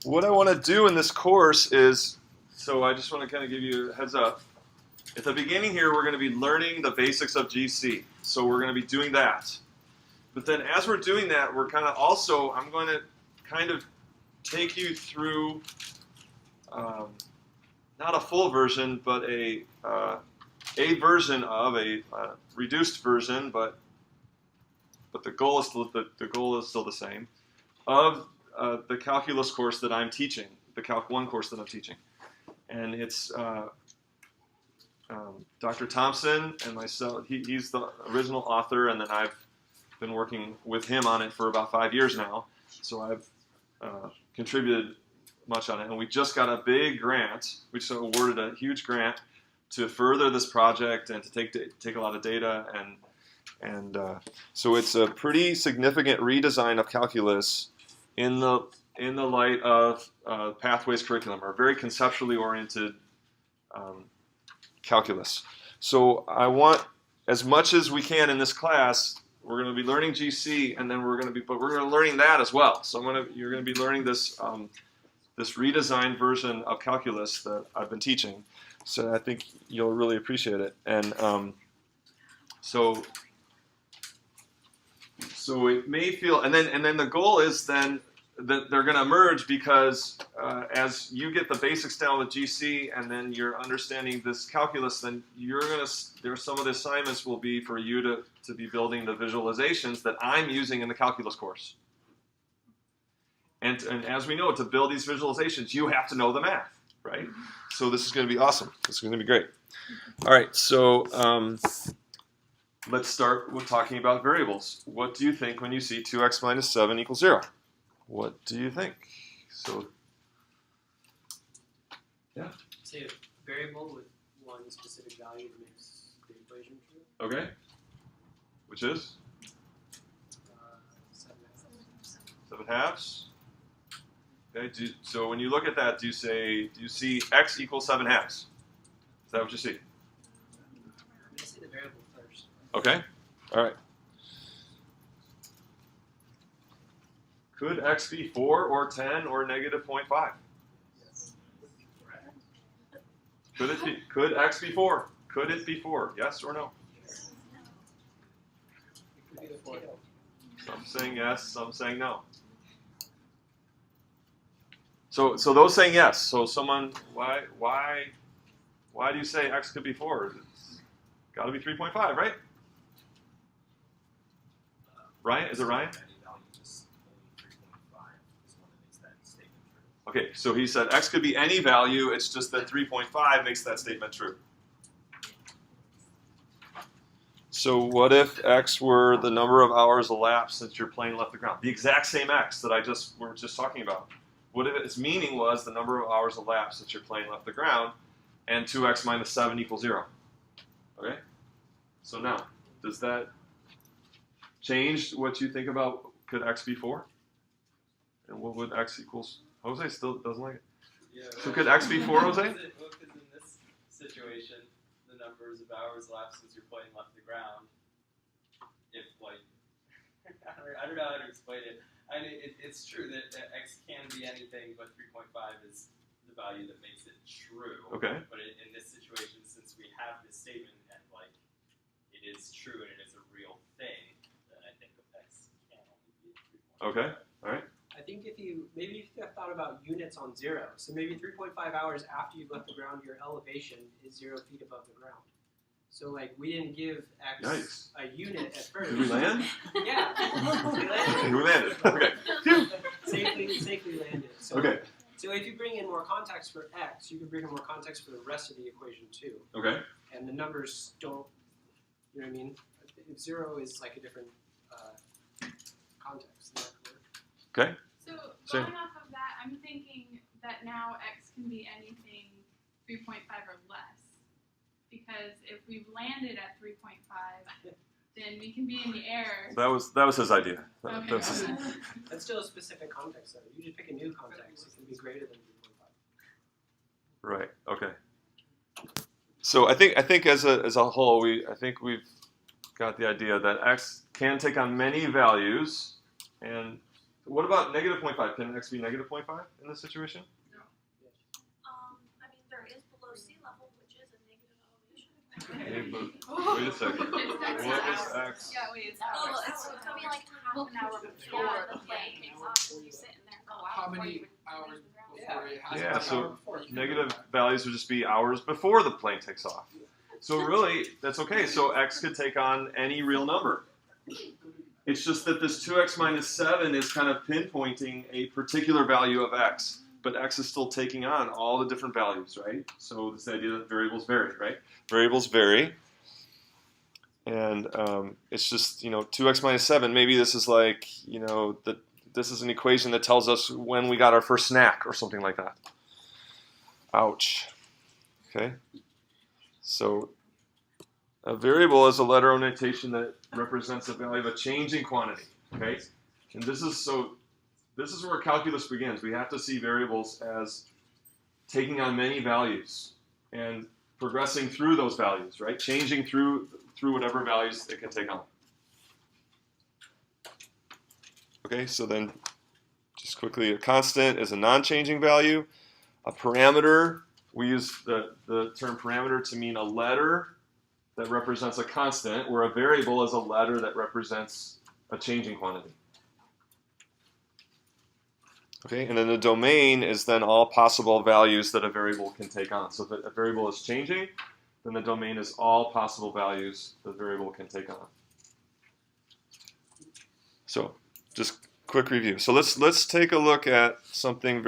what I want to do in this course is, so I just want to kind of give you a heads up. At the beginning here, we're going to be learning the basics of GC. So we're going to be doing that. But then as we're doing that, we're kind of also, I'm going to kind of take you through, not a full version, but a version of a reduced version, but the goal is still the same, of the calculus course that I'm teaching, the Calc 1 course that I'm teaching. And it's Dr. Thompson and myself. He's the original author, and then I've been working with him on it for about 5 years now. So I've contributed much on it. And we just got a big grant. We just awarded a huge grant to further this project and to take a lot of data. And so it's a pretty significant redesign of calculus in the light of Pathways curriculum, or very conceptually oriented calculus. So I want, as much as we can in this class, we're going to be learning GC, and then we're going to be learning that as well. So you're going to be learning this this redesigned version of calculus that I've been teaching. So I think you'll really appreciate it. And so it may feel, and then the goal is then that they're going to merge, because as you get the basics down with GC and then you're understanding this calculus, then there's some of the assignments will be for you to be building the visualizations that I'm using in the calculus course. And as we know, to build these visualizations, you have to know the math, right? So this is going to be awesome. This is going to be great. All right, so let's start with talking about variables. What do you think when you see 2x minus 7 equals 0? What do you think? So, yeah. Say a variable with one specific value that makes the equation true. Okay. Which is? 7 halves. Okay. So when you look at that, do you see x equals 7 halves? Is that what you see? I'm going to see the variable first. Okay. All right. Could x be 4 or 10 or negative 0.5? Yes. Could x be 4? Could it be 4? Yes or no? It could be the potato. Some saying yes, some saying no. So those saying yes. So someone, why do you say x could be 4? It's got to be 3.5, right? Ryan, is it Ryan? Okay, so he said x could be any value, it's just that 3.5 makes that statement true. So what if x were the number of hours elapsed since your plane left the ground? The exact same x that we were just talking about. What if its meaning was the number of hours elapsed since your plane left the ground, and 2x minus 7 equals 0? Okay? So now, does that change what you think about could x be 4? And what would x equals? Jose still doesn't like it. Yeah, So could x be 4, Jose? Because in this situation, the numbers of hours elapsed since your plane left the ground, if like, I don't know how to explain it. I mean, it's true that x can be anything, but 3.5 is the value that makes it true. Okay. But in this situation, since we have this statement and like it is true and it is a real thing, then I think x can only be 3.5. Okay. All right. I think if you thought about units on 0, so maybe 3.5 hours after you've left the ground, your elevation is 0 feet above the ground. So like we didn't give x Yikes. a unit at first. Did we land? Yeah. We landed. We landed. Okay. Phew. Safely landed. So, Okay. So if you bring in more context for x, you can bring in more context for the rest of the equation too. Okay. And the numbers don't, you know what I mean? If 0 is like a different context. Okay. So Sure. going off of that, I'm thinking that now x can be anything 3.5 or less. Because if we've landed at 3.5, then we can be in the air. That was his idea. Okay. That was his- That's still a specific context though. You just pick a new context. It can be greater than 3.5. Right. Okay. So I think as a whole, we've got the idea that x can take on many values, and What about negative 0.5? Can x be negative 0.5 in this situation? I mean, there is below sea level, which is a negative elevation. Okay, but wait a second. What was x? Yeah, wait, it's Well, it's gonna be like half an hour before the plane takes off, and you sit in there for a while. How before many you would hours leave the ground. before it has Yeah, to be so an hour before you can negative do that. values would just be hours before the plane takes off. So really, that's okay. So x could take on any real number. It's just that this 2x minus 7 is kind of pinpointing a particular value of x, but x is still taking on all the different values, right? So this idea that variables vary, right? Variables vary. And it's just, 2x minus 7, maybe this is like, this is an equation that tells us when we got our first snack or something like that. Ouch. Okay? So a variable is a letter or notation that represents the value of a changing quantity. Okay? And this is where calculus begins. We have to see variables as taking on many values and progressing through those values, right? Changing through whatever values it can take on. Okay, so then just quickly, a constant is a non-changing value. A parameter, we use the term parameter to mean a letter that represents a constant, where a variable is a letter that represents a changing quantity. Okay, and then the domain is then all possible values that a variable can take on. So if a variable is changing, then the domain is all possible values the variable can take on. So just quick review. So let's take a look at something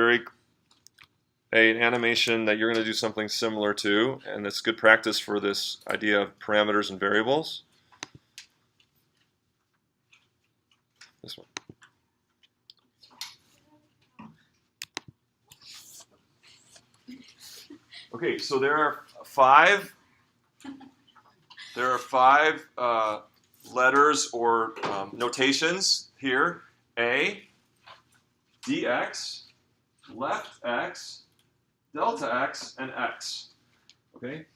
an animation that you're going to do something similar to, and it's good practice for this idea of parameters and variables. This one. Okay, so there are five letters or notations here: a, dx, left x, delta x, and x. Okay,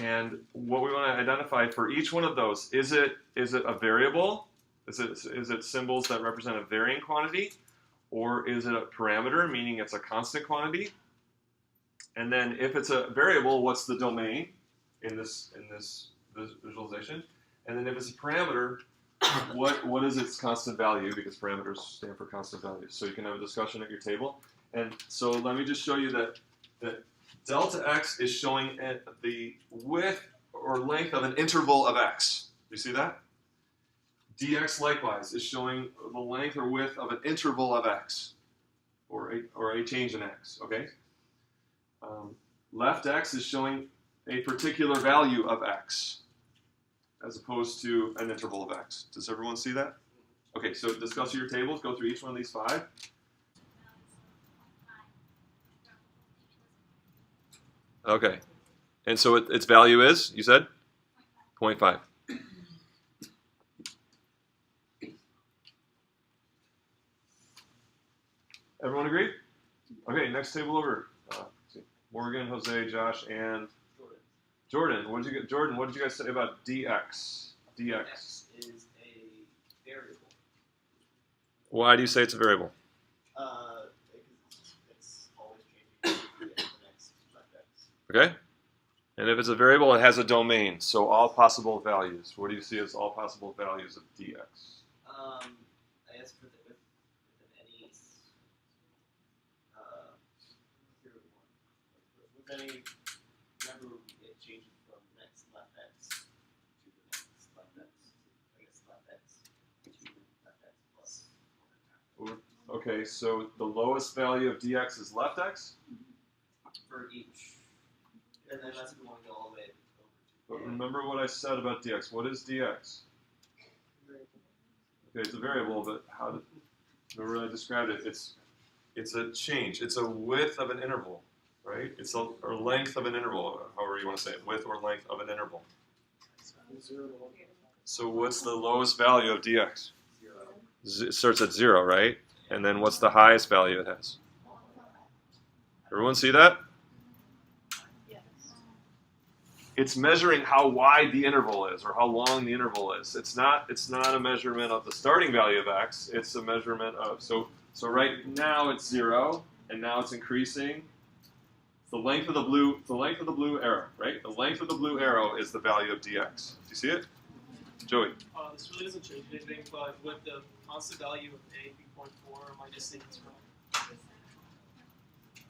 and what we want to identify for each one of those, is it a variable? Is it symbols that represent a varying quantity, or is it a parameter, meaning it's a constant quantity? And then if it's a variable, what's the domain in this visualization? And then if it's a parameter, what is its constant value? Because parameters stand for constant values. So you can have a discussion at your table. And so let me just show you that delta x is showing the width or length of an interval of x. Do you see that? Dx likewise is showing the length or width of an interval of x, or a change in x. Okay. Left x is showing a particular value of x, as opposed to an interval of x. Does everyone see that? Okay, so discuss your tables, go through each one of these five. Okay, and so its value is, you said? 0.5. Everyone agree? Okay, next table over. Morgan, Jose, Josh, and Jordan. What did you guys say about dx? Dx. X is a variable. Why do you say it's a variable? Because it's always changing the next left x. Okay. And if it's a variable, it has a domain. So all possible values. What do you see as all possible values of dx? I guess with any with any number, it changes from next left x to the next left x. I guess left x to left x plus. Okay, so the lowest value of dx is left x? For each. And then unless we want to go all the way over But remember what I said about dx. What is dx? Okay, it's a variable, but remember I described it? It's a change. It's a width of an interval, right? It's or length of an interval, however you want to say it, width or length of an interval. So what's the lowest value of dx? 0. It starts at 0, right? And then what's the highest value it has? Everyone see that? It's measuring how wide the interval is, or how long the interval is. It's not a measurement of the starting value of x. It's a measurement of, so So right now it's 0, and now it's increasing. The length of the blue arrow, right? The length of the blue arrow is the value of dx. Do you see it? Joey. This really doesn't change anything, but with the constant value of a be 0.4, am I just saying it's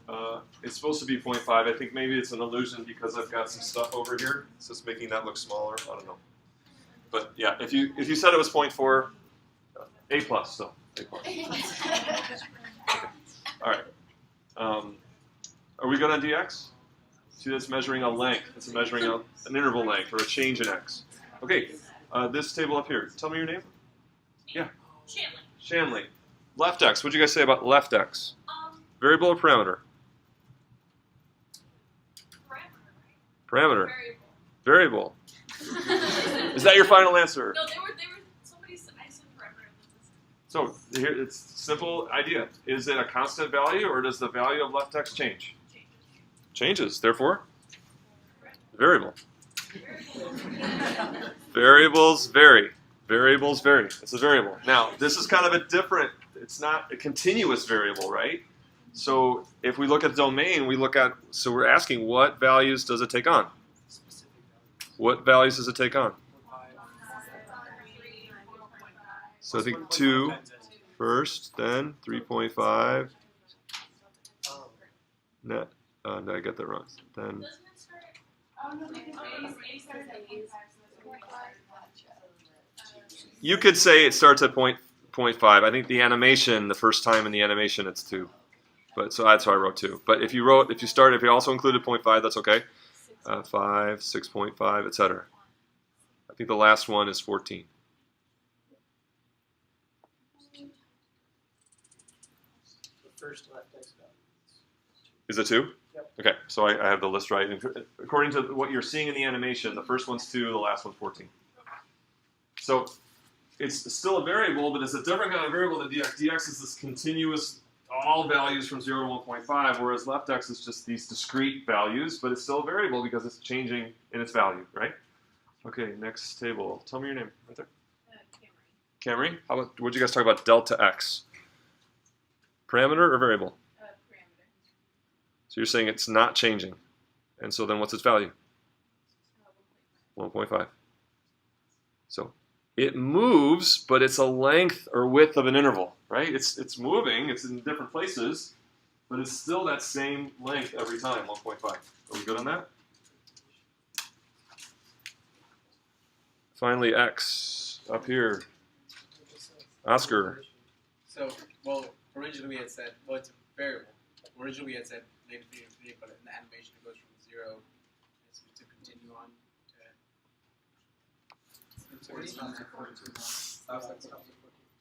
wrong? It's supposed to be 0.5. I think maybe it's an illusion because I've got some stuff over here. It's just making that look smaller. I don't know. But yeah, if you said it was 0.4, A plus still. A plus. Okay. All right. Are we good on dx? See, that's measuring a length. It's measuring an interval length or a change in x. Okay. This table up here. Tell me your name. Yeah. Shanley. Shanley. Left x. What did you guys say about left x? Variable or parameter? Parameter. Variable. Variable. Is that your final answer? No, they were, somebody said, I said parameter. So here, it's simple idea. Is it a constant value or does the value of left x change? Changes. Therefore, variable. Variables vary. Variables vary. It's a variable. Now, this is kind of a different, it's not a continuous variable, right? So if we look at the domain, so we're asking what values does it take on? What values does it take on? So I think 2 first, then 3.5. No, did I get that wrong? Then you could say it starts at 0.5. I think the animation, the first time in the animation, it's 2. But so that's why I wrote 2. But if you also included 0.5, that's okay. 5, 6.5, etc. I think the last one is 14. The first left x value. Is it 2? Yep. Okay, so I have the list right. According to what you're seeing in the animation, the first one's 2, the last one's 14. So it's still a variable, but it's a different kind of variable than dx. Dx is this continuous, all values from 0 to 1.5, whereas left x is just these discrete values, but it's still a variable because it's changing in its value, right? Okay, next table. Tell me your name right there. Camry. How about, what did you guys talk about delta x? Parameter or variable? Parameter. So you're saying it's not changing. And so then what's its value? 1.5. So it moves, but it's a length or width of an interval, right? It's moving, it's in different places, but it's still that same length every time, 1.5. Are we good on that? Finally, x up here. Oscar. So, well, originally we had said, well, it's a variable. Originally we had said later 3 infinity, but in the animation it goes from 0 to continue on to.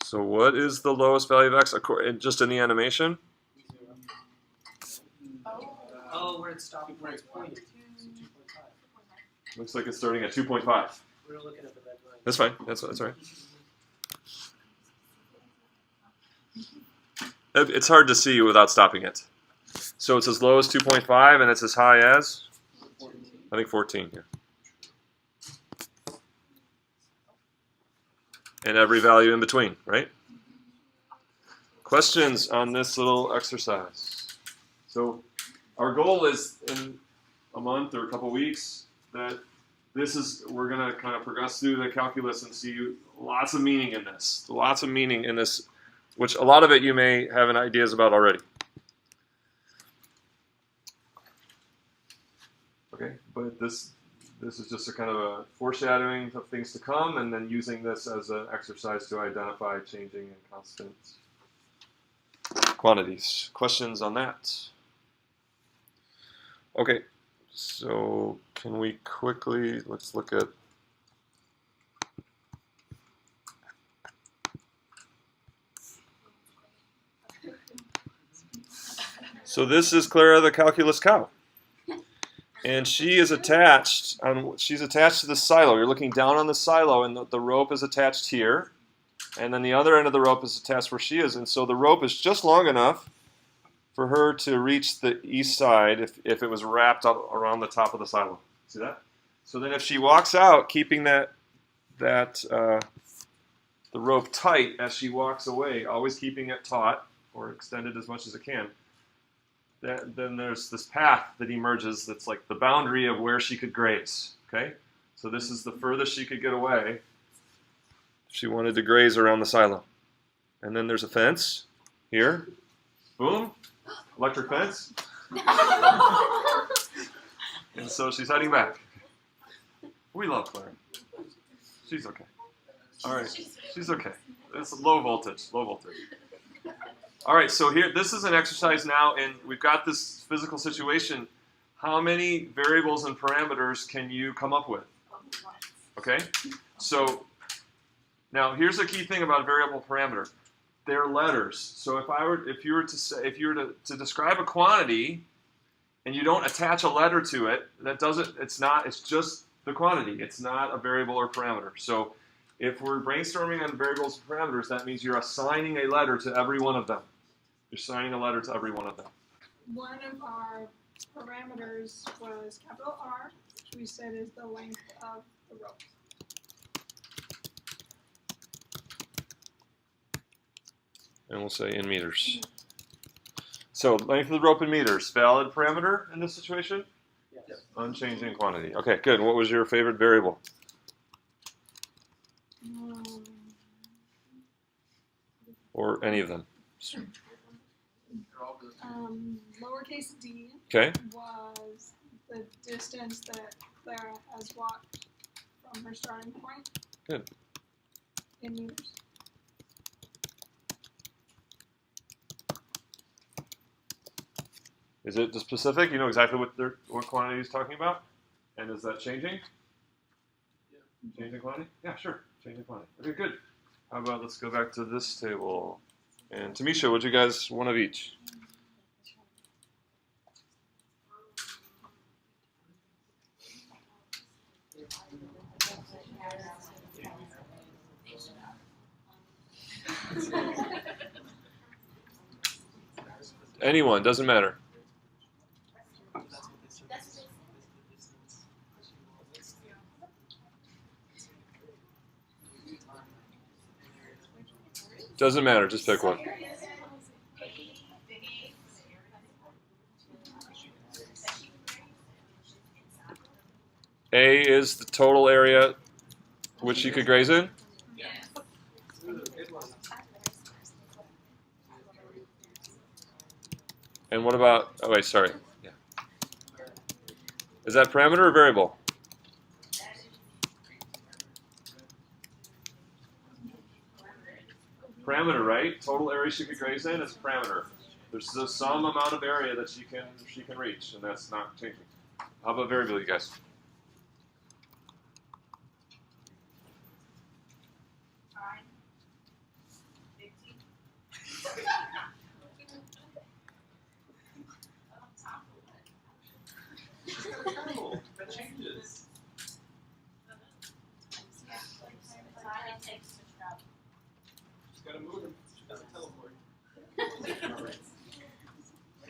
So what is the lowest value of x just in the animation? Oh, where it's stopping, where it's pointing. So 2.5. Looks like it's starting at 2.5. We were looking at the red line. That's fine. That's all right. It's hard to see without stopping it. So it's as low as 2.5 and it's as high as? I think 14 here. And every value in between, right? Questions on this little exercise? So our goal is in a month or a couple weeks that we're going to kind of progress through the calculus and see lots of meaning in this. Lots of meaning in this, which a lot of it you may have an ideas about already. Okay, but this is just a kind of a foreshadowing of things to come, and then using this as an exercise to identify changing and constant quantities. Questions on that? Okay, so can we quickly, let's look at so this is Clara the calculus cow. And she is attached, she's attached to the silo. You're looking down on the silo and the rope is attached here. And then the other end of the rope is attached where she is. And so the rope is just long enough for her to reach the east side if it was wrapped up around the top of the silo. See that? So then if she walks out, keeping the rope tight as she walks away, always keeping it taut, or extend it as much as it can. Then there's this path that emerges that's like the boundary of where she could graze. Okay, so this is the furthest she could get away if she wanted to graze around the silo. And then there's a fence here. Boom, electric fence. And so she's heading back. We love Clara. She's okay. All right, she's okay. It's low voltage, low voltage. All right, so here, this is an exercise now, and we've got this physical situation. How many variables and parameters can you come up with? Okay, so now here's a key thing about a variable parameter. They're letters. So if you were to describe a quantity, and you don't attach a letter to it, it's just the quantity. It's not a variable or parameter. So if we're brainstorming on variables and parameters, that means you're assigning a letter to every one of them. You're assigning a letter to every one of them. One of our parameters was capital R, which we said is the length of the rope. And we'll say in meters. So length of the rope in meters, valid parameter in this situation? Yes. Unchanging quantity. Okay, good. What was your favorite variable? Or any of them? Lowercase d Okay. was the distance that Clara has walked from her starting point. Good. In meters. Is it specific? You know exactly what quantity he's talking about? And is that changing? Yeah. Changing quantity? Yeah, sure. Changing quantity. Okay, good. How about let's go back to this table. And Tamisha, what'd you guys, one of each? Anyone, doesn't matter. Doesn't matter, just pick one. A is the total area which you could graze in. And what about, oh wait, sorry. Yeah. Is that parameter or variable? Parameter, right? Total area she could graze in is parameter. There's some amount of area that she can reach, and that's not changing. How about variable, you guys? That changes. She's got to move. She doesn't teleport.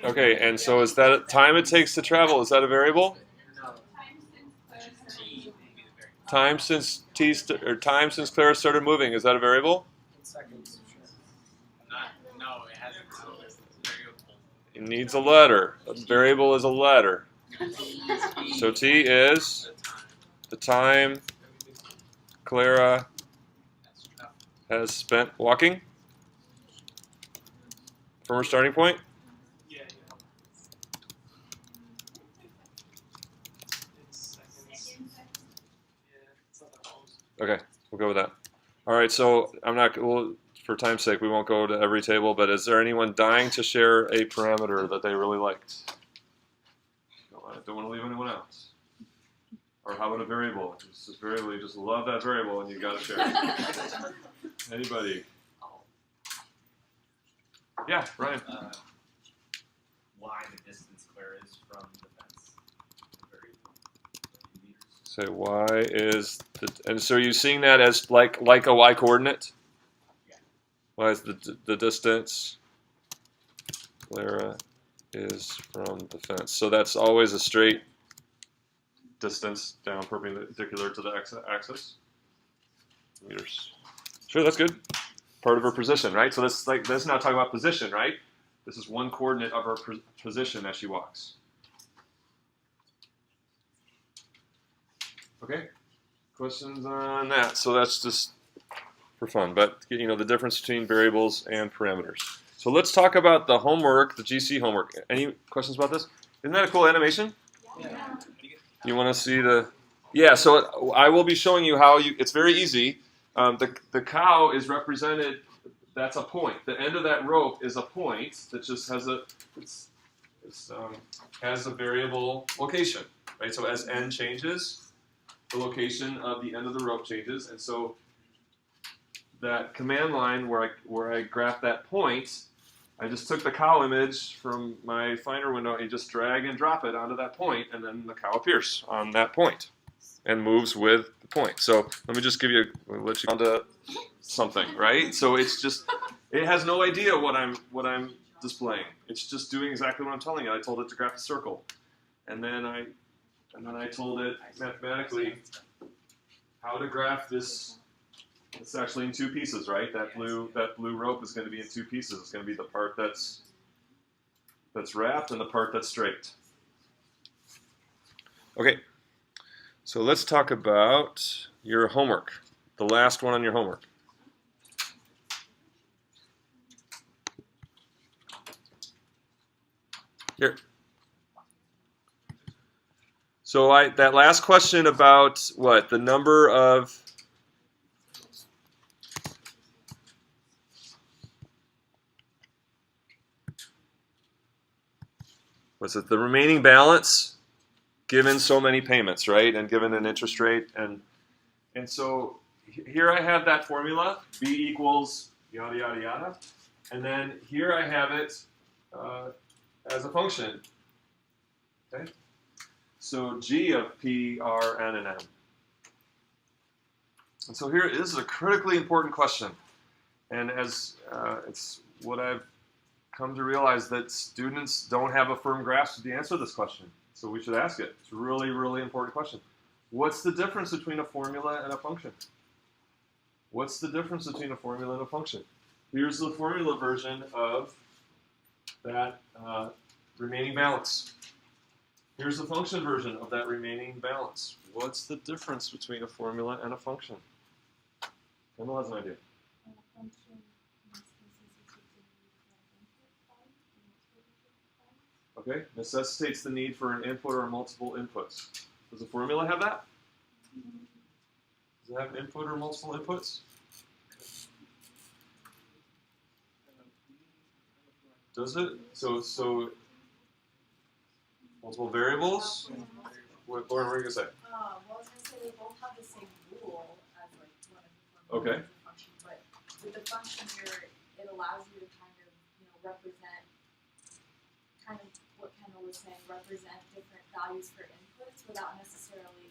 Okay, and so is that time it takes to travel? Is that a variable? Time since time since Clara started moving, is that a variable? In seconds, sure. No, it has a variable. It needs a letter. A variable is a letter. So T is the time Clara has spent walking from her starting point. Yeah. It's seconds. Yeah, it's not that close. Okay, we'll go with that. All right, so for time's sake, we won't go to every table, but is there anyone dying to share a parameter that they really liked? I don't want to leave anyone out. Or how about a variable? It's just variable, you just love that variable and you got to share it. Anybody? Yeah, Brian. Why the distance Clara is from the fence? Say y is and so are you seeing that as like a y coordinate? Yeah. Y is the distance Clara is from the fence. So that's always a straight distance down perpendicular to the axis. Meters. Sure, that's good. part of her position, right? So this is not talking about position, right? This is one coordinate of her position as she walks. Okay, questions on that? So that's just for fun, but you know the difference between variables and parameters. So let's talk about the homework, the GC homework. Any questions about this? Isn't that a cool animation? Yeah. You want to see the? Yeah. So I will be showing you how you. It's very easy. The cow is represented. That's a point. The end of that rope is a point that just has has a variable location, right? So as n changes, the location of the end of the rope changes, and so that command line where I graph that point, I just took the cow image from my Finder window and just drag and drop it onto that point, and then the cow appears on that point and moves with the point. So let me just give you, let you onto something, right? So it's just, it has no idea what I'm displaying. It's just doing exactly what I'm telling it. I told it to graph a circle, and then I told it mathematically how to graph this. It's actually in two pieces, right? That blue rope is going to be in two pieces. It's going to be the part that's wrapped and the part that's straight. Okay, so let's talk about your homework, the last one on your homework. Here. So that last question about what? The number of was it the remaining balance given so many payments, right? And given an interest rate. And so here I have that formula, B equals yada, yada, yada. And then here I have it as a function. Okay? So G of P, R, N, and M. And so here this is a critically important question. And as it's what I've come to realize that students don't have a firm grasp of the answer to this question. So we should ask it. It's a really, really important question. What's the difference between a formula and a function? What's the difference between a formula and a function? Here's the formula version of that remaining balance. Here's the function version of that remaining balance. What's the difference between a formula and a function? Kendall has an idea. Okay, necessitates the need for an input or multiple inputs. Does the formula have that? Does it have input or multiple inputs? Does it? So multiple variables? What Lauren, what are you gonna say? Well, I was gonna say they both have the same rule as like one of the formulas Okay. of the function, but with the function here, it allows you to kind of, represent kind of what Kendall was saying, represent different values for inputs without necessarily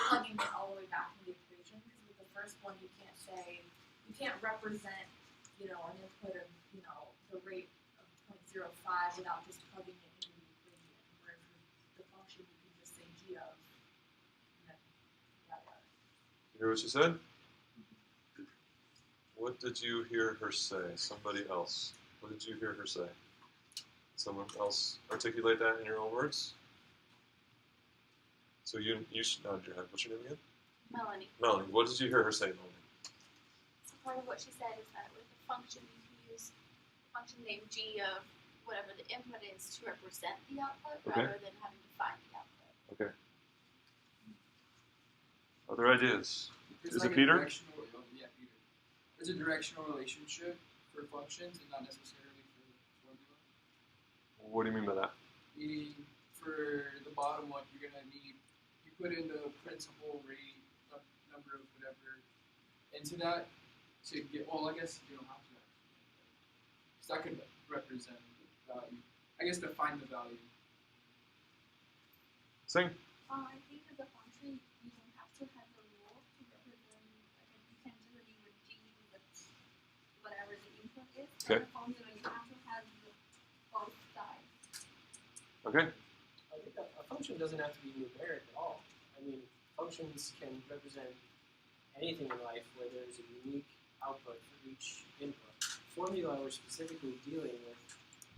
plugging it all the way back in the equation. Because with the first one, you can't represent, an input of, the rate of 0.05 without just plugging it into the equation. Whereas with the function, you can just say g of, and then yada. You hear what she said? What did you hear her say? Somebody else. What did you hear her say? Someone else articulate that in your own words? So you should nod your head. What's your name again? Melanie. Melanie. What did you hear her say, Melanie? So part of what she said is that with a function, you can use a function named g of whatever the input is to represent the output rather than having to find the output. Okay. Other ideas? It's Is like it Peter? Peter. There's a directional relationship for functions and not necessarily for the formula. What do you mean by that? Meaning, for the bottom one, you're gonna need, you put in the principal rate, number of whatever, into that to get, well, I guess you don't have to. So that could represent the value. I guess define the value. Sing. I think as a function, you don't have to have a rule to represent like a potentiality with g with whatever the input is. Okay. As a formula, you have to have both sides. Okay. I think a function doesn't have to be numeric at all. I mean, functions can represent anything in life where there's a unique output for each input. Formula, we're specifically dealing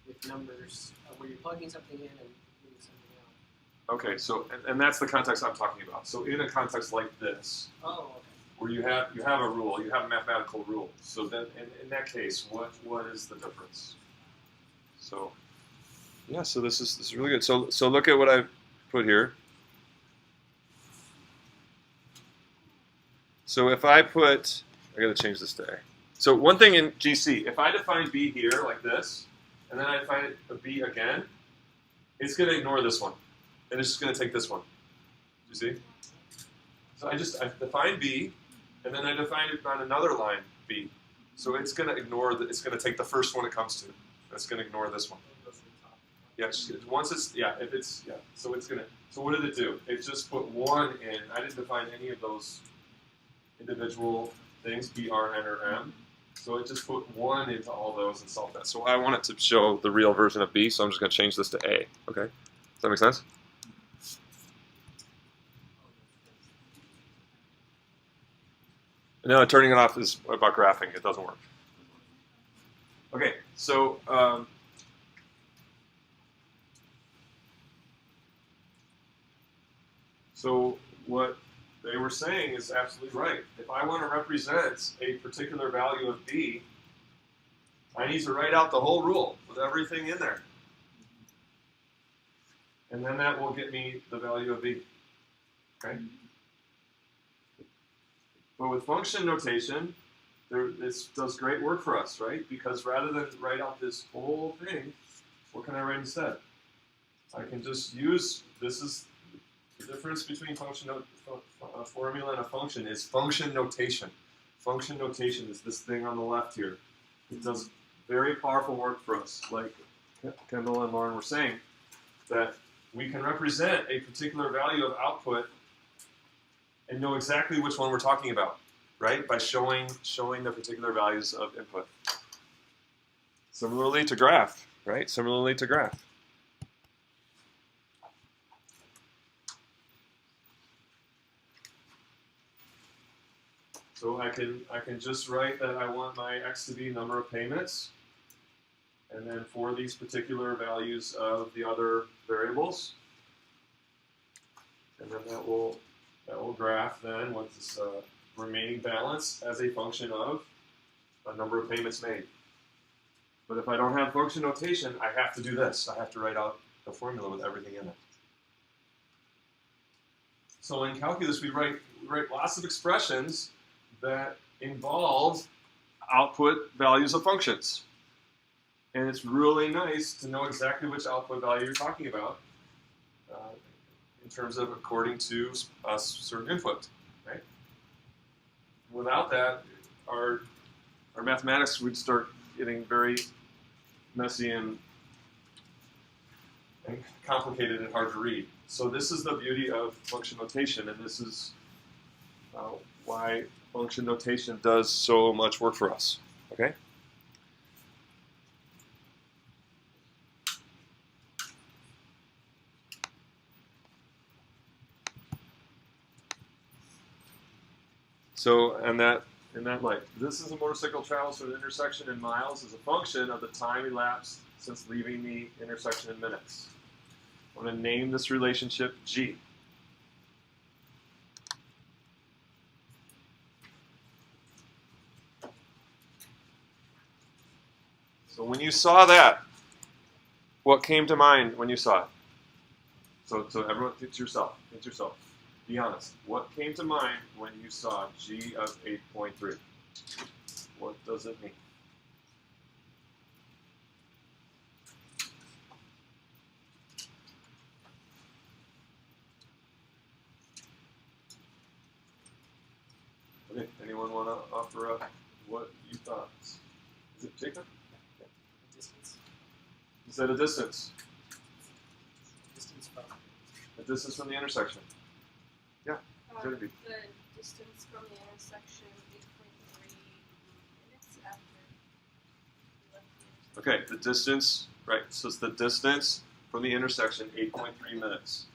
with numbers where you're plugging something in and putting something out. Okay, so and that's the context I'm talking about. So in a context like this, Oh, okay. where you have a rule, you have a mathematical rule. So then in that case, what is the difference? So yeah, so this is really good. So look at what I've put here. So if I put, I got to change this to A. So one thing in GC, if I define B here like this, and then I define a B again, it's going to ignore this one, and it's just going to take this one. You see? So I define B, and then I define it on another line B. So it's going to ignore, it's going to take the first one it comes to. It's going to ignore this one. Yeah, once it's, if it's, so it's going to, so what did it do? It just put 1 in. I didn't define any of those individual things, B, R, N, or M. So it just put 1 into all those and solved that. So I want it to show the real version of B, so I'm just going to change this to A. Okay? Does that make sense? No, turning it off is about graphing. It doesn't work. Okay, so what they were saying is absolutely right. If I want to represent a particular value of B, I need to write out the whole rule with everything in there. And then that will get me the value of B. Okay? But with function notation, this does great work for us, right? Because rather than write out this whole thing, what can I write instead? I can just use, this is the difference between a formula and a function is function notation. Function notation is this thing on the left here. It does very powerful work for us, like Kendall and Lauren were saying, that we can represent a particular value of output and know exactly which one we're talking about, right? By showing the particular values of input. Similarly to graph, right? Similarly to graph. So I can just write that I want my x to be number of payments, and then for these particular values of the other variables, and then that will graph then what's this remaining balance as a function of a number of payments made. But if I don't have function notation, I have to do this. I have to write out the formula with everything in it. So in calculus, we write lots of expressions that involve output values of functions. And it's really nice to know exactly which output value you're talking about in terms of according to a certain input. Right? Without that, our mathematics would start getting very messy and complicated and hard to read. So this is the beauty of function notation, and this is why function notation does so much work for us. Okay? So, in that light, this is a motorcycle travels through the intersection in miles as a function of the time elapsed since leaving the intersection in minutes. I'm going to name this relationship G. So when you saw that, what came to mind when you saw it? So everyone, think to yourself. Be honest. What came to mind when you saw G of 8.3? What does it mean? Okay, anyone want to offer up what you thought? Is it Jacob? Distance. You said a distance. Distance from. A distance from the intersection. Yeah, The Genevieve. distance from the intersection, 8.3 minutes after we left the intersection. Okay, the distance, right, so it's the distance from the intersection, 8.3 minutes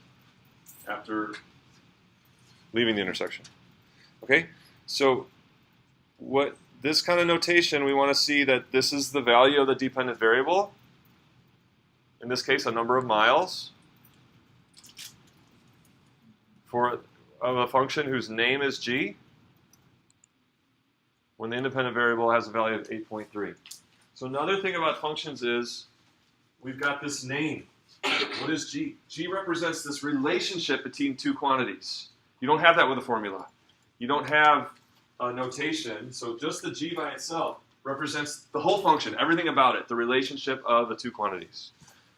after leaving the intersection. Okay, so what this kind of notation, we want to see that this is the value of the dependent variable. In this case, a number of miles of a function whose name is g, when the independent variable has a value of 8.3. So another thing about functions is we've got this name. What is g? G represents this relationship between two quantities. You don't have that with a formula. You don't have a notation, so just the g by itself represents the whole function, everything about it, the relationship of the two quantities.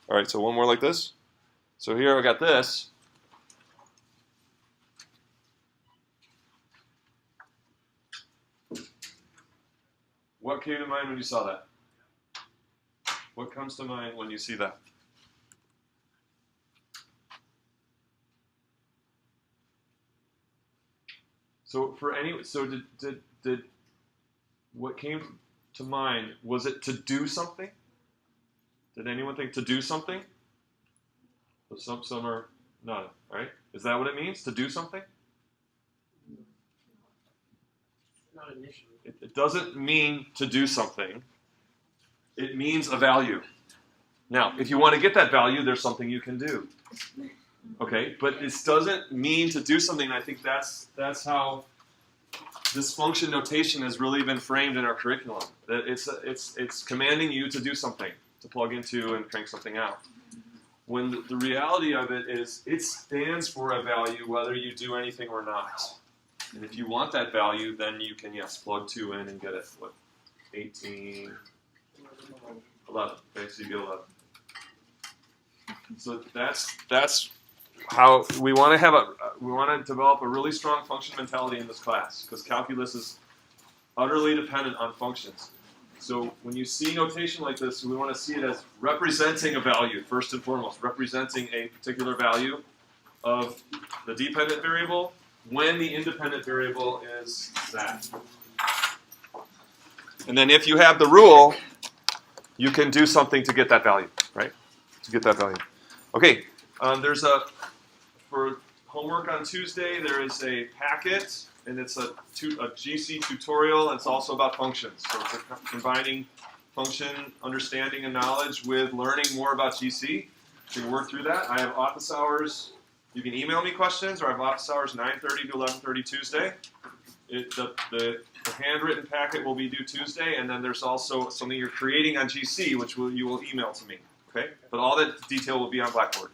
All right, so one more like this. So here I got this. What came to mind when you saw that? What comes to mind when you see that? So did what came to mind, was it to do something? Did anyone think to do something? So some are not, right? Is that what it means, to do something? Not initially. It doesn't mean to do something. It means a value. Now, if you want to get that value, there's something you can do. Okay, but this doesn't mean to do something. I think that's how this function notation has really been framed in our curriculum. That it's commanding you to do something, to plug into and crank something out. When the reality of it is, it stands for a value whether you do anything or not. And if you want that value, then you can, yes, plug 2 in and get it. What, 18, 11. Okay, so you get 11. So that's how we want to we want to develop a really strong function mentality in this class, because calculus is utterly dependent on functions. So when you see notation like this, we want to see it as representing a value, first and foremost, representing a particular value of the dependent variable when the independent variable is that. And then if you have the rule, you can do something to get that value, right? To get that value. Okay, for homework on Tuesday, there is a packet, and it's a GC tutorial, and it's also about functions. So it's combining function understanding and knowledge with learning more about GC. You can work through that. I have office hours. You can email me questions, or I have office hours 9:30 to 11:30 Tuesday. The handwritten packet will be due Tuesday, and then there's also something you're creating on GC, which you will email to me. Okay? But all that detail will be on Blackboard.